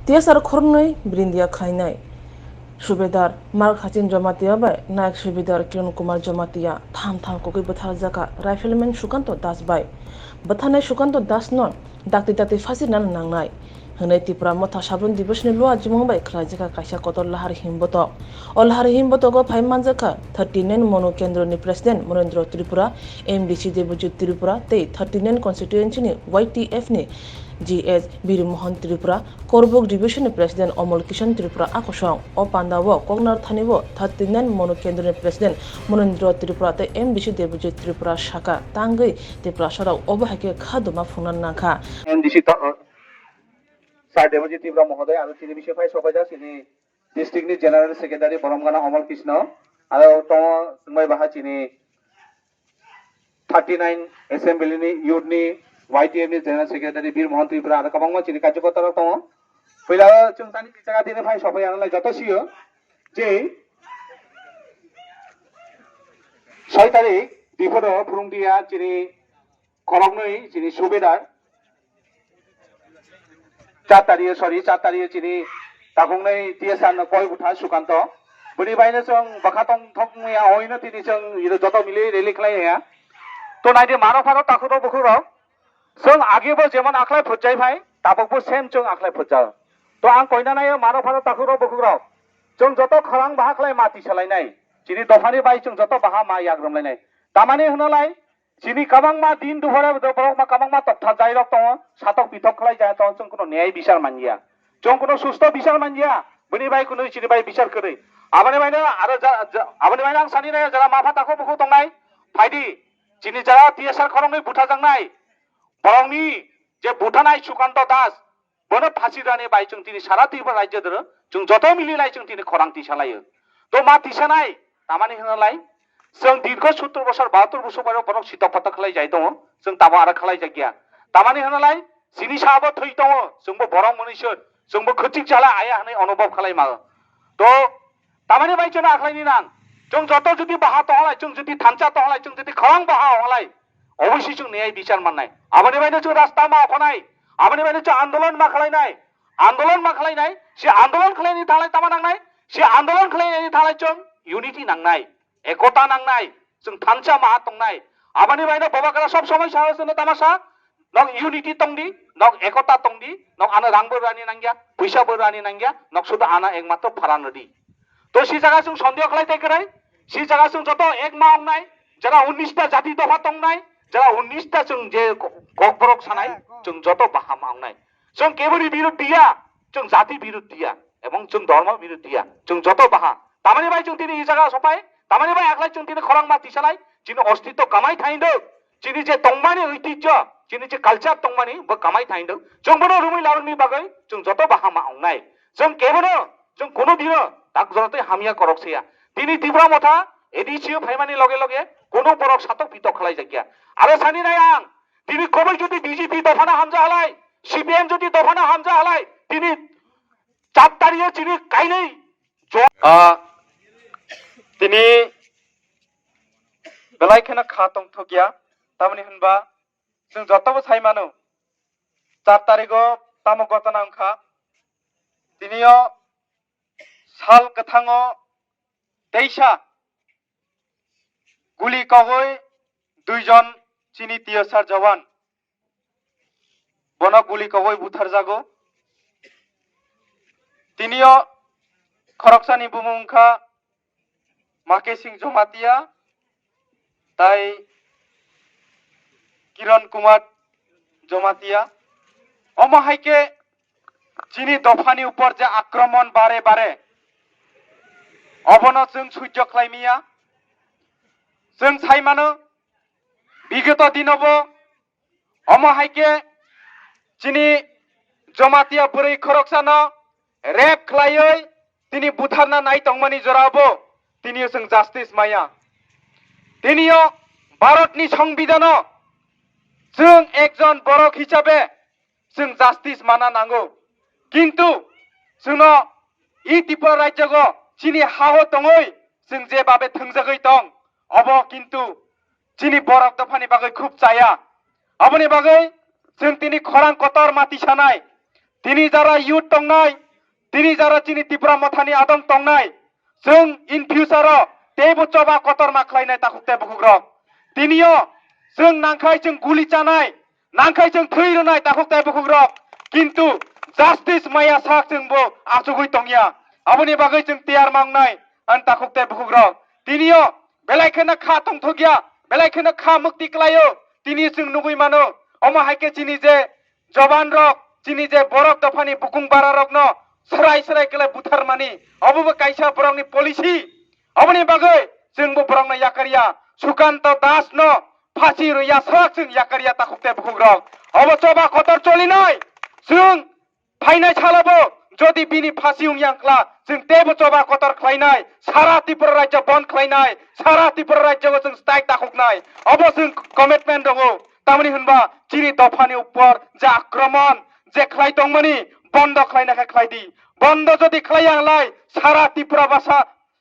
TSR khornoi brindia khainai Subedar Mark Hachin Jamatia by Naik Subedar Kiran Kumar Jamatia Tham Koki Bathar Jaka Rifleman Shukanto Das by Bathane Shukanto Das non Dakti Fasinan Nangnai Hene Tipra Mota Shabun Division Lua Jimumbai Krajaka Kasha Kotor Lahar Himboto All Har Himboto go Pai Manjaka 39 Mono Kendro ni President Murendro Tripura MDC Debuju Tripura Te 39 constituency ni YTF ni GS Biru Mohan Tripura Korbuk Division President Omol Kishan Tripura Akosong O Pandawo Kognar Thanibo 39 Mono Kendro ni President Murendro Tripura Te MDC Debuju Tripura Shaka Tangai Tripura Shara Obahake Khaduma Funan Naka MDC Sir Debuji Tripura Mohoday aru chini bishe phai sokaja chini district ni general secretary Boromgana Omal Krishna aru to sumai baha chini 39 assembly ni youth ni YTF ni general secretary Bir Mohan Tripura aru kabangma chini kajokota ro to pila chung tani jaga dine phai sokai anala joto siyo je 6 tarik diporo phurungdia chini korognoi chini subedar 4 tarik chini takungnei TSR na koi utha sukanto buni baina song bakatong thokmya oina tini song iro joto mili reli khlai ya to naide maro pharo takuro bukhuro song age bo jemon akhlai phujai bhai tabokbo same song akhlai phujao to ang koina nai maro pharo takuro bukhuro song joto kharang baha khlai mati salai nai chini dofani bai song joto baha ma yagrom lai nai tamani hunalai chini kabangma din duhore borokma kabangma tokta jai rok tong satok pitok khlai jai tong song kono न्याय বিচার মানজিয়া जों কোনো সুস্থ বিচার মানজিয়া বনি ভাই কোনো চিনি ভাই বিচার করে আবানি ভাই আরো আবানি ভাই আং সানি রে যারা মাফা তাকো বুকু তংনাই ফাইদি চিনি যারা TSR খরংনি বুঠা জাংনাই বরংনি যে বুঠানাই সুকান্ত দাস বনে ফাঁসি রানে বাই जों তিনি সারা ত্রিপুরা রাজ্য ধরে जों যত মিলি লাই जों তিনি খরাং তিসালাयो তো মা তিসানাই তামানি হনালাই जों दीर्घ 70 বছর 72 বছর পরে বরং সিতপতা খালাই যাই দङ जों তাবো आरो खालाय जागिया तामानि हनालाय सिनि साबो थै दङ जोंबो बरं मनिसोर जोंबो खोथिक जाला आया हनै अनुभव खालाय मा तो तामानि बायचना आखलायनि नां जों जत जुदि बाहा तहलाय जों जुदि थानचा तहलाय जों जुदि खरां बाहा हलाय अवश्य जों न्याय विचार माननाय आबानि बायनो जों रास्ता मा अखनाय आबानि बायनो जों आंदोलन मा खालायनाय से आंदोलन खालायनि थालाय तामा नांनाय से आंदोलन खालायनि थालाय जों यूनिटी नांनाय एकता नांनाय जों थानचा मा तंनाय आबानि बायनो बबाकारा सब समय साहसनो तामासा नग यूनिटी तंगदी नग एकता तंगदी नग आना रांबो रानि नांगिया पैसाबो रानि नांगिया नग सुदा आना एकमात्र फारानदी तो सी जगह जों सन्देह खालायथाय कराय सी जगह जों जत एक मा अंगनाय जरा 19 टा जाति दफा तंगनाय जरा 19 टा जों जे गकबरक सानाय जों जत बाहा मा अंगनाय जों केबरि बिरुद्ध दिया जों जाति बिरुद्ध दिया एवं जों धर्म बिरुद्ध दिया जों जत बाहा तामानि बाय जों तिनि इ जगह सपाय तामानि बाय आखलाय जों तिनि खरां मा तिसालाय जिनि अस्तित्व कामाय थाइदो जिनि जे तंगमानि ऐतिह्य जिनि जे कालचार तंगमानि ब कामाय थाइदो जों बनो रुमै लारुनि बागै जों जत बाहा मा अंगनाय जों केबनो जों कोनो दिनो ताक जरते हामिया करकसेया तिनि तिब्रा मथा एडिसिओ फाइमानि लगे लगे कोनो बरक सातक पितक खालाय जागिया आरो सानि नाय आं तिनि खबै जुदि बीजेपी दफाना हामजा हलाय सीपीएम जुदि दफाना हामजा हलाय तिनि चापतारियो तिनि काइनै तिनि बेलायखेना खातंग थगिया तामनि होनबा जों जतबो साइमानो 4 तारिखो तामो गतना अंखा तिनियो साल गथाङो दैसा गुली कगै 2 जन चिनी TSR जवान बना गुली कगै बुथार जागो तिनियो खरकसानि बुमुंखा माके सिंह जमातिया ताई किरण कुमार जमातिया अमाहायके चिनी दफानि ऊपर जे आक्रमण बारे बारे अबनो जों सह्य खालायमिया जों साइमानो बिगत दिनावबो अमाहायके चिनी जमातिया बोरै खरकसानो रेप खालायै तिनि बुथारना नाय तंमानि जराबो तिनियो जों जास्टिस माया तिनियो भारतनि संबिधानो जों एकजन बरक हिसाबै जों जास्टिस माना नांगौ किन्तु जोंनो इ त्रिपुरा राज्यखौ चिनि हाहो दङै जों जे बाबे थोंजोगै दं अब किन्तु चिनि बरक दफानि बागै खूब जाया अबनि बागै जों तिनि खरां कतर माति सानाय তিনি যারা ইউথ তंनाय তিনি যারা চিনি ত্রিপুরা मथानि आदम तंनाय जों इन फ्यूचाराव तेबो चबा कतर माख्लायनाय ताखुते बुकुग्रक तिनियो जों नांखाय जों गुलि जानाय नांखाय जों थै रोनाय ताखुते बुकुग्रक किन्तु जास्टिस माया साक जोंबो आसुगै तंगिया आबनि बागै जों तियार मांनाय आन ताखुते बुकुग्रक तिनियो बेलायखेना खा तंथगिया बेलायखेना खा मुक्ति क्लायो तिनि जों नुगै मानो अमा हायके चिनि जे जवान रक चिनि जे बरक दफानि बुकुं बारा रकनो सराय सराय केले बुथार मानि अबबो कायसा बरंनि पलिसि अबनि बागै जोंबो बरंनो याकारिया सुकान्त दास न फासि रया साक जों याकारिया ताखुते बुकुग्रक अबो चबा खतर चलिनाय जों फाइनाय सालाबो जदि बिनि फासि उंयांक्ला जों तेबो चबा कतर ख्लायनाय सारा त्रिपुरा राज्य बन्द ख्लायनाय सारा त्रिपुरा राज्यखौ जों स्ट्राइक दाखुकनाय अबो जों कमिटमेन्ट दङ तामनि होनबा चिनि दफानि उपर जे आक्रमण जे ख्लाय दंमोनि बन्द ख्लायनायखाय ख्लायदि बन्द जदि ख्लायांलाय सारा त्रिपुरा भाषा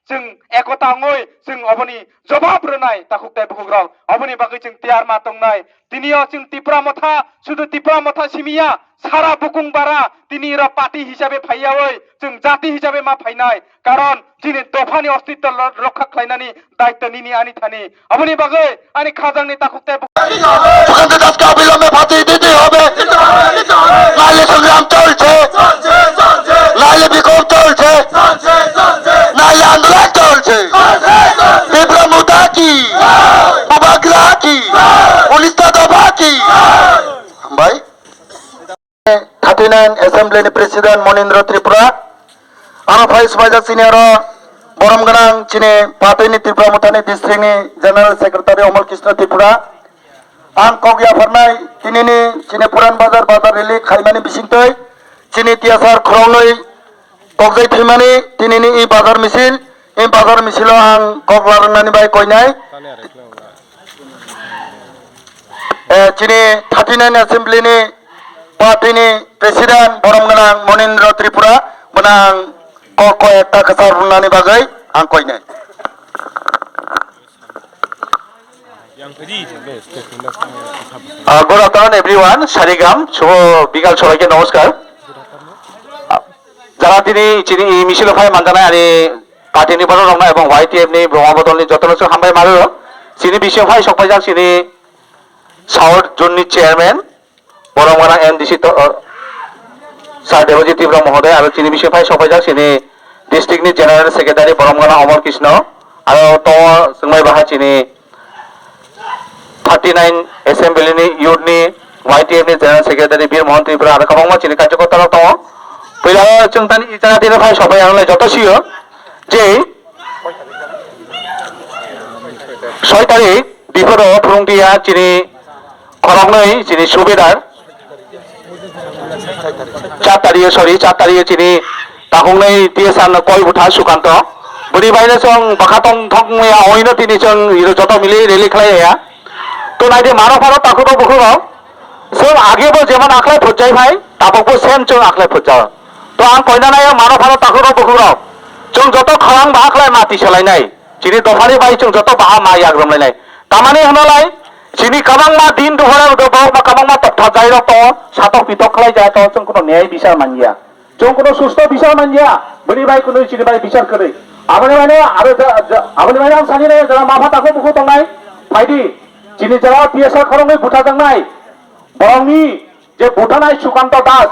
जों एकता ngoi जों अबनि जवाब रोनाय ताखुकते बुकुग्रक अबनि बागै जों तियार मा तंनाय तिनियो जों त्रिपुरा मथा सुदु त्रिपुरा मथा सिमिया सारा बुकुं बारा तिनि र पार्टी हिसाबै फाइयावै जों जाति हिसाबै मा फाइनाय कारण दिनै दफानि अस्तित्व रक्षा खालायनायनि दायित्व निनि आनि थानि अबनि बागै आनि खाजांनि ताखुकते সুকান্ত দাসকে অবিলম্বে ফাঁসি দিতে হবে নাইলে সংগ্রাম চলছে নাইলে বিক্ষোভ চলছে নাইলে আন্দোলন চলছে তীব্র মুদা কি উবাগ্রা কি 19 দফা কি ভাই 39 অ্যাসেম্বলিनि প্রেসিডেন্ট মনীন্দ্র ত্রিপুরা आरो भाइस भाइजाक सिनियर बरम गोनां चिनि पार्टीनि त्रिपुरा मुथानि डिस्ट्रिक्टनि जेनेरेल सेक्रेटारि अमल कृष्ण त्रिपुरा आं कगिया फरनाय दिनैनि चिनि पुरान बाजार बाजार रेलि खायमानि बिसिंतै चिनि तियासार खरंनै कगजै थैमानि दिनैनि इ बाजार मिसिलाव आं कगला रोंनानै बाय कयनाय चिनि 39 एसेम्बलिनि पार्टीनि प्रेसिडेंट बरम गोनां मनीन्द्र त्रिपुरा बनां कयेकटा खोथा बुंनानै बागै आं कयनाय Good afternoon everyone. Sarigam, শুভ বিকাল সবাইকে নমস্কার। যারা তিনি চিনি মিছিল ফাই মানজানায় আনি পার্টি নির্বাচন রং এবং YTF নি ব্রহ্মবদলনি যতনসু হামবাই মারো চিনি বিষয় ফাই সবাইজাক চিনি সাউথ জোনनि চেয়ারম্যান বরমগনা MDC স্যার দেবজিৎ ত্রিপুরা মহোদয় আর চিনি বিষয় ফাই সবাইজাক চিনি ডিস্ট্রিক্টनि জেনারেল সেক্রেটারি বরমগনা অমর কৃষ্ণ আর তো जोंमाय बाहा চিনি 39 एसेम्बलिनि इयुथनि YTF नि जेनेरेल सेक्रेटारि बीर मोहन त्रिपुरा आरो गोबां मानसिनि कार्यकर्ताफोर दङ पहिला जों दानि इजारादिनो फाय सबाय आंलाय जतसियो जे 6 तारिख बिफोरो फुरुंदिया चिनि खरंनै चिनि सुबेदार 4 तारिख चिनि ताखंनै टीएसआर कय बुथा सुकान्त बुरि बायनो जों बाखातं थंमया होइनो तिनि जों जत मिलि रेलि खालाया तो नाइदे मानो फारो ताखुतो बुखुरो जों आगेबो जेमन आखलाय फुजाय भाई ताबकबो सेम जों आखलाय फुजा तो आं कयना नाय मानो फारो ताखुतो बुखुरो जों जत खरां बाखलाय माति सोलायनाय चिनि दफानि बाय जों जत बाहा मा याग्रमलायनाय तामाने होनालाय चिनि काबां मा दिन दहरा दबाव मा काबां मा तथा जायरो तो सातक पितक खालाय जाय तो जों कोनो न्याय बिचार मानिया जों कोनो सुस्थ बिचार मानिया बुरि बाय कोनो चिनि बाय बिचार करे आबनि माने आरो आबनि माने आं सानि नाय जरा माफा ताखु बुखु तंनाय फायदि चिनि जरा टीएसआर खरंनै बुथा जांनाय बरंनि जे बुथानाय सुकान्त दास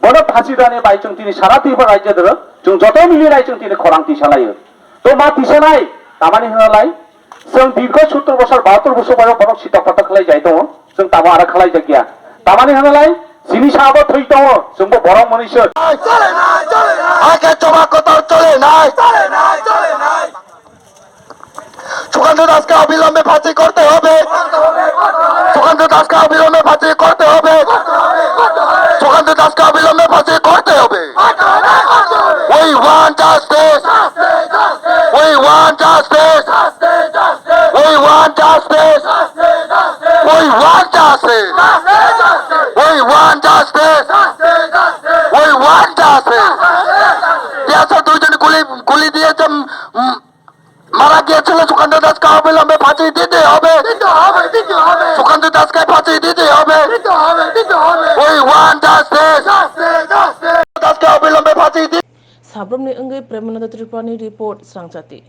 बनो फासि दाने बाय जों तिनि सारा त्रिपुरा राज्य दर जों जत मिलि राय जों तिनि खरांथि सालायो तो मा तिसानाय तामानि होनालाय जों दीर्घ 70 बছর 72 বছর बयस बरक सिटा पटा खालाय जाय दङ जों ताबो आरो खालाय जागिया तामानि होनालाय जिनिसाबो थै दङ जोंबो बरं मनिसो চলে নাই আগে জমা কথা চলে নাই সুকান্ত দাসকে অবিলম্বে ফাঁসি করতে হবে সুকান্ত দাসকে অবিলম্বে ফাঁসি করতে হবে সুকান্ত দাসকে অবিলম্বে ফাঁসি করতে হবে We want justice. We want justice. We want justice. We want justice. We want justice. We want justice. টিয়াসার দুইজন গুলি দিয়েছে মারা গিয়েছিল সুকান্ত দাসকে অবিলম্বে ফাঁসি দিতে হবে সুকান্ত দাসকে ফাঁসি দিতে হবে We want justice. समाजকে অবিলম্বে ফাঁসি দিন। Sabromni Ungai Premananda Tripani report Srangchati.